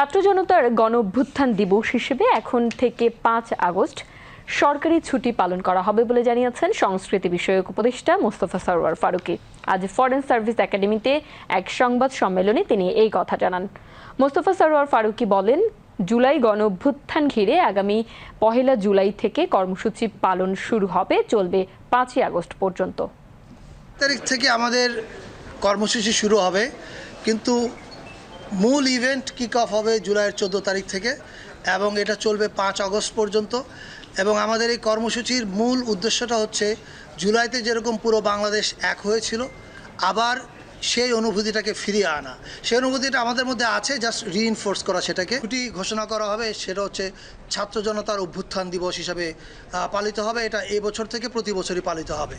ছাত্র জনতার গণ অভ্যুত্থান দিবস হিসেবে এখন থেকে 5 আগস্ট সরকারি ছুটি পালন করা হবে বলে জানিয়েছেন সংস্কৃতি বিষয়ক উপদেষ্টা মোস্তফা সরওয়ার ফারুকী। আজ ফরেন সার্ভিস একাডেমিতে এক সংবাদ সম্মেলনে তিনি এই কথা জানান। মোস্তফা সরওয়ার ফারুকী বলেন, জুলাই গণ অভ্যুত্থান ঘিরে আগামী 1 জুলাই থেকে কর্মসূচি পালন শুরু হবে, চলবে 5 আগস্ট পর্যন্ত। তারিখ থেকে আমাদের কর্মসূচি শুরু হবে, কিন্তু মূল ইভেন্ট কিক অফ হবে জুলাইয়ের 14 তারিখ থেকে এবং এটা চলবে 5 আগস্ট পর্যন্ত। এবং আমাদের এই কর্মসূচির মূল উদ্দেশ্যটা হচ্ছে জুলাইতে যেরকম পুরো বাংলাদেশ এক হয়েছিল, আবার সেই অনুভূতিটাকে ফিরিয়ে আনা। সেই অনুভূতিটা আমাদের মধ্যে আছে, জাস্ট রিইনফোর্স করা সেটাকে। ছুটি ঘোষণা করা হবে, সেটা হচ্ছে ছাত্র জনতার অভ্যুত্থান দিবস হিসাবে পালিত হবে। এটা এই বছর থেকে প্রতি বছরই পালিত হবে।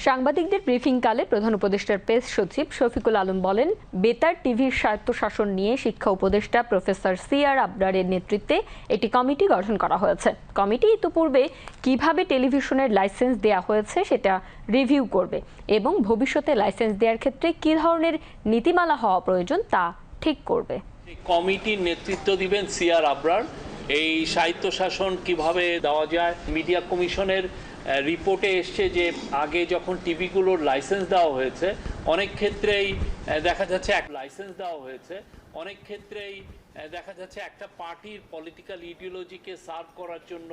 সাংবাদিকদের ব্রিফিংকালে প্রধান উপদেষ্টার প্রেস সচিব শফিকুল আলম বলেন, বেতার টিভির স্বায়ত্তশাসন নিয়ে শিক্ষা উপদেষ্টা প্রফেসর সিআর আবরারের নেতৃত্বে একটি কমিটি গঠন করা হয়েছে। কমিটি ইতিপূর্বে কিভাবে টেলিভিশনের লাইসেন্স দেওয়া হয়েছে সেটা রিভিউ করবে এবং ভবিষ্যতে লাইসেন্স দেওয়ার ক্ষেত্রে কী ধরনের নীতিমালা হওয়া প্রয়োজন তা ঠিক করবে। কমিটির নেতৃত্ব দিবেন সিআর আবরার। এই স্বায়ত্তশাসন কিভাবে দেওয়া যায়, মিডিয়া কমিশনের রিপোর্টে এসছে যে আগে যখন টিভিগুলোর লাইসেন্স দেওয়া হয়েছে, অনেক ক্ষেত্রেই দেখা যাচ্ছে একটা পার্টির পলিটিক্যাল ইডিওলজিকে সার্ভ করার জন্য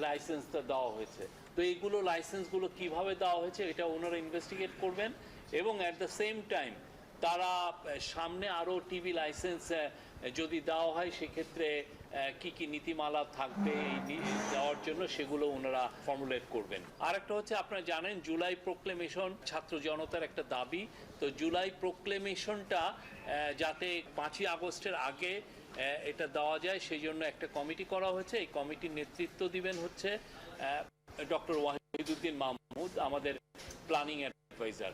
লাইসেন্সটা দেওয়া হয়েছে। তো এইগুলো লাইসেন্সগুলো কিভাবে দেওয়া হয়েছে এটা ওনারা ইনভেস্টিগেট করবেন এবং অ্যাট দ্য সেম টাইম তারা সামনে আরও টিভি লাইসেন্স যদি দেওয়া হয় সেক্ষেত্রে কি কি নীতিমালা থাকবে এই দেওয়ার জন্য, সেগুলো ওনারা ফর্মুলেট করবেন। আর একটা হচ্ছে, আপনারা জানেন জুলাই প্রোক্লেমেশন ছাত্র জনতার একটা দাবি। তো জুলাই প্রোক্লেমেশনটা যাতে 5 আগস্টের আগে এটা দেওয়া যায় সেই জন্য একটা কমিটি করা হয়েছে। এই কমিটির নেতৃত্ব দিবেন হচ্ছে ডক্টর ওয়াহিদুদ্দিন মাহমুদ, আমাদের প্ল্যানিং অ্যাডভাইজার।